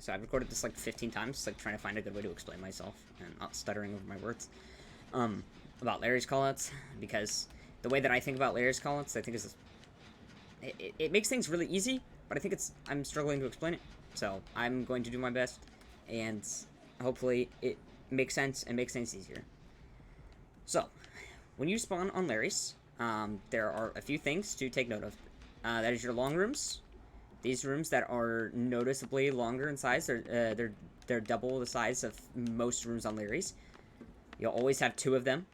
So I've recorded this like 15 times, like trying to find a good way to explain myself and not stuttering over my words. About lerys callouts, because the way that I think about lerys callouts, I think is it makes things really easy, but I think I'm struggling to explain it. So I'm going to do my best, and hopefully it makes sense and makes things easier. So when you spawn on lerys, there are a few things to take note of. That is your long rooms. These rooms that are noticeably longer in size, they're double the size of most rooms on lerys. You'll always have two of them.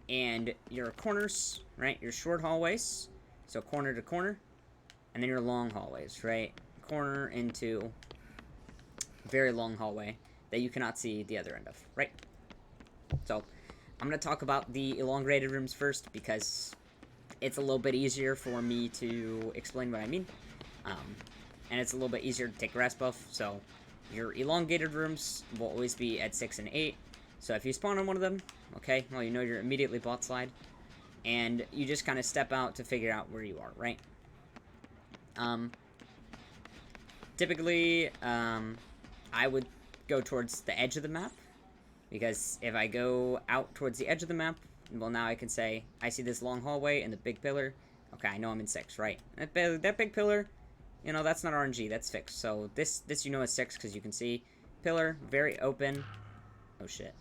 And your corners, right? Your short hallways, so corner to corner, and then your long hallways, right? Corner into very long hallway that you cannot see the other end of, right? So I'm going to talk about the elongated rooms first because it's a little bit easier for me to explain what I mean. And it's a little bit easier to take grasp of. So your elongated rooms will always be at 6 and 8. So if you spawn on one of them, okay, well, you know you're immediately bot side. And you just kind of step out to figure out where you are, right? Typically, I would go towards the edge of the map. Because if I go out towards the edge of the map, well, now I can say, I see this long hallway and the big pillar. Okay, I know I'm in 6, right? That big pillar, you know, that's not RNG, that's fixed. So this you know is 6 because you can see pillar, very open. Oh, shit.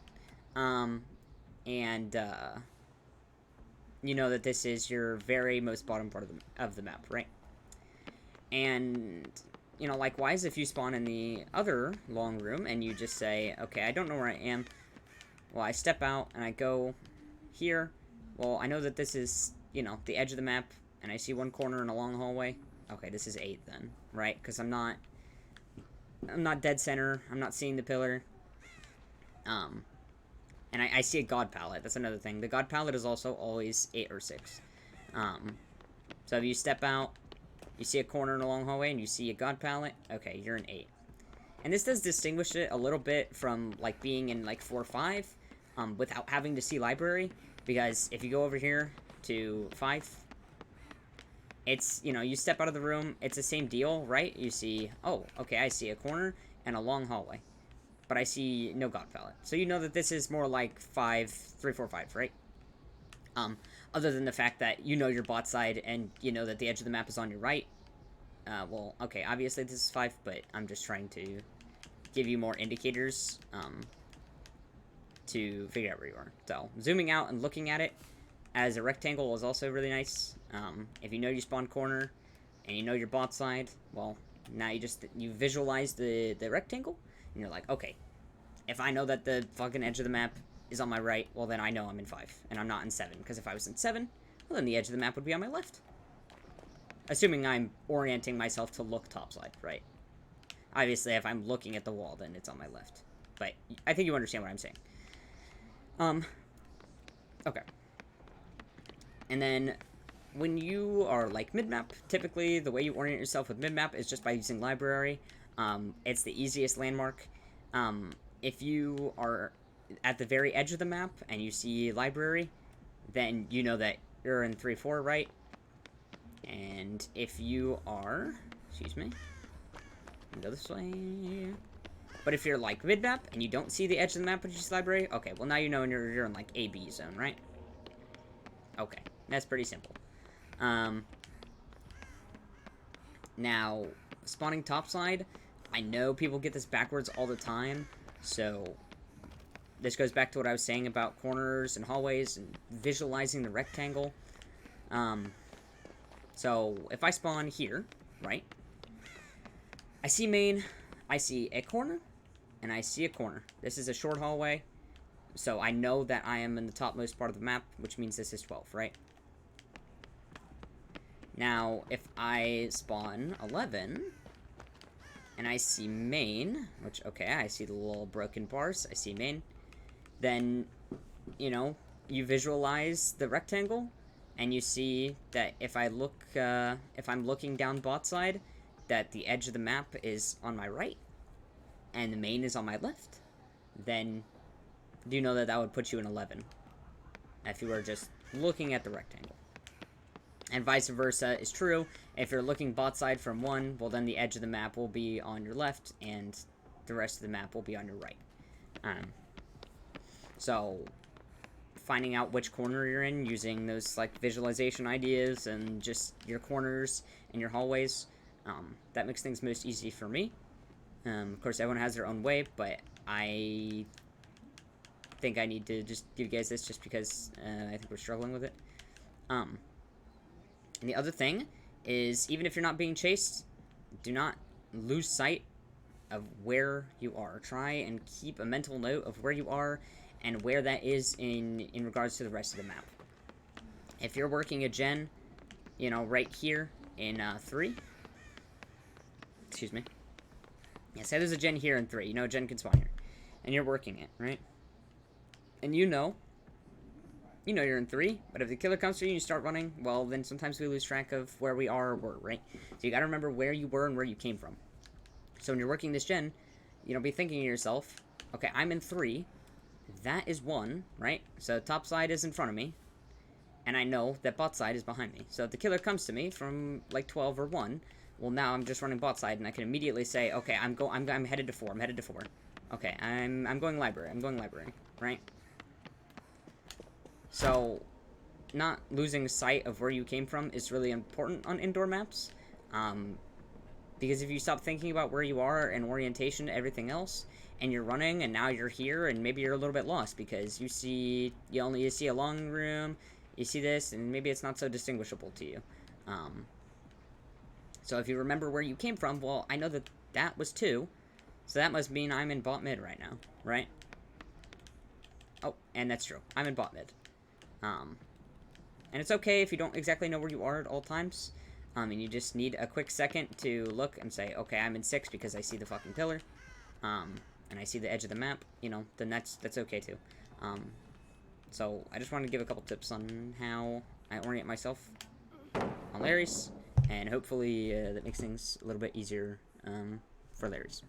You know that this is your very most bottom part of the map, right? And, you know, likewise, if you spawn in the other long room and you just say, okay, I don't know where I am. Well, I step out and I go here. Well, I know that this is, you know, the edge of the map, and I see one corner in a long hallway. Okay, this is 8 then, right? Because I'm not dead center. I'm not seeing the pillar. And I see a god palette. That's another thing. The god palette is also always 8 or 6. So if you step out, you see a corner in a long hallway, and you see a god palette, okay, you're an 8. And this does distinguish it a little bit from, like, being in, like, 4 or 5, without having to see library. Because if you go over here to 5, it's, you know, you step out of the room, it's the same deal, right? You see, oh, okay, I see a corner and a long hallway. But I see no god palette. So you know that this is more like 3, 4, 5, right? Other than the fact that you know your bot side and you know that the edge of the map is on your right. Well, okay, obviously this is 5, but I'm just trying to give you more indicators, to figure out where you are. So, zooming out and looking at it as a rectangle is also really nice. If you know you spawn corner and you know your bot side, well, now you visualize the rectangle, and you're like, okay, if I know that the fucking edge of the map is on my right, well, then I know I'm in 5, and I'm not in 7, because if I was in 7, well, then the edge of the map would be on my left. Assuming I'm orienting myself to look topside, right? Obviously, if I'm looking at the wall, then it's on my left. But I think you understand what I'm saying. Okay. And then, when you are, like, mid-map, typically, the way you orient yourself with mid-map is just by using library. It's the easiest landmark. If you are at the very edge of the map and you see library, then you know that you're in 3-4, right? And if you are, excuse me, go this way. But if you're like mid-map and you don't see the edge of the map, which is library, okay, well now you know you're in like AB zone, right? Okay, that's pretty simple. Now, spawning topside, I know people get this backwards all the time, so this goes back to what I was saying about corners and hallways and visualizing the rectangle. So if I spawn here, right, I see main, I see a corner, and I see a corner. This is a short hallway, so I know that I am in the topmost part of the map, which means this is 12, right? Now, if I spawn 11, and I see main, which, okay, I see the little broken bars, I see main, then, you know, you visualize the rectangle, and you see that if I look, if I'm looking down bot side, that the edge of the map is on my right, and the main is on my left, then do you know that that would put you in 11, if you were just looking at the rectangle. And vice versa is true. If you're looking bot side from 1, well, then the edge of the map will be on your left, and the rest of the map will be on your right. So, finding out which corner you're in using those, like, visualization ideas and just your corners and your hallways, that makes things most easy for me. Of course, everyone has their own way, but I think I need to just give you guys this just because I think we're struggling with it. And the other thing is, even if you're not being chased, do not lose sight of where you are. Try and keep a mental note of where you are and where that is in regards to the rest of the map. If you're working a gen, you know, right here in 3, excuse me. Yeah, say there's a gen here in 3. You know a gen can spawn here. And you're working it, right? And you know you're in 3, but if the killer comes to you and you start running, well, then sometimes we lose track of where we are or were, right? So you gotta remember where you were and where you came from. So when you're working this gen, you know, be thinking to yourself, okay, I'm in 3, that is 1, right? So top side is in front of me, and I know that bot side is behind me. So if the killer comes to me from, like, 12 or 1, well, now I'm just running bot side, and I can immediately say, okay, I'm headed to 4, I'm headed to 4. Okay, I'm going library, right? So, not losing sight of where you came from is really important on indoor maps. Because if you stop thinking about where you are and orientation to everything else, and you're running, and now you're here, and maybe you're a little bit lost because you see a long room, you see this, and maybe it's not so distinguishable to you. So if you remember where you came from, well, I know that that was 2, so that must mean I'm in bot mid right now, right? Oh, and that's true. I'm in bot mid. And it's okay if you don't exactly know where you are at all times. And you just need a quick second to look and say, okay, I'm in 6 because I see the fucking pillar. And I see the edge of the map, you know, then that's okay too. So I just wanted to give a couple tips on how I orient myself on lerys, and hopefully that makes things a little bit easier for lerys.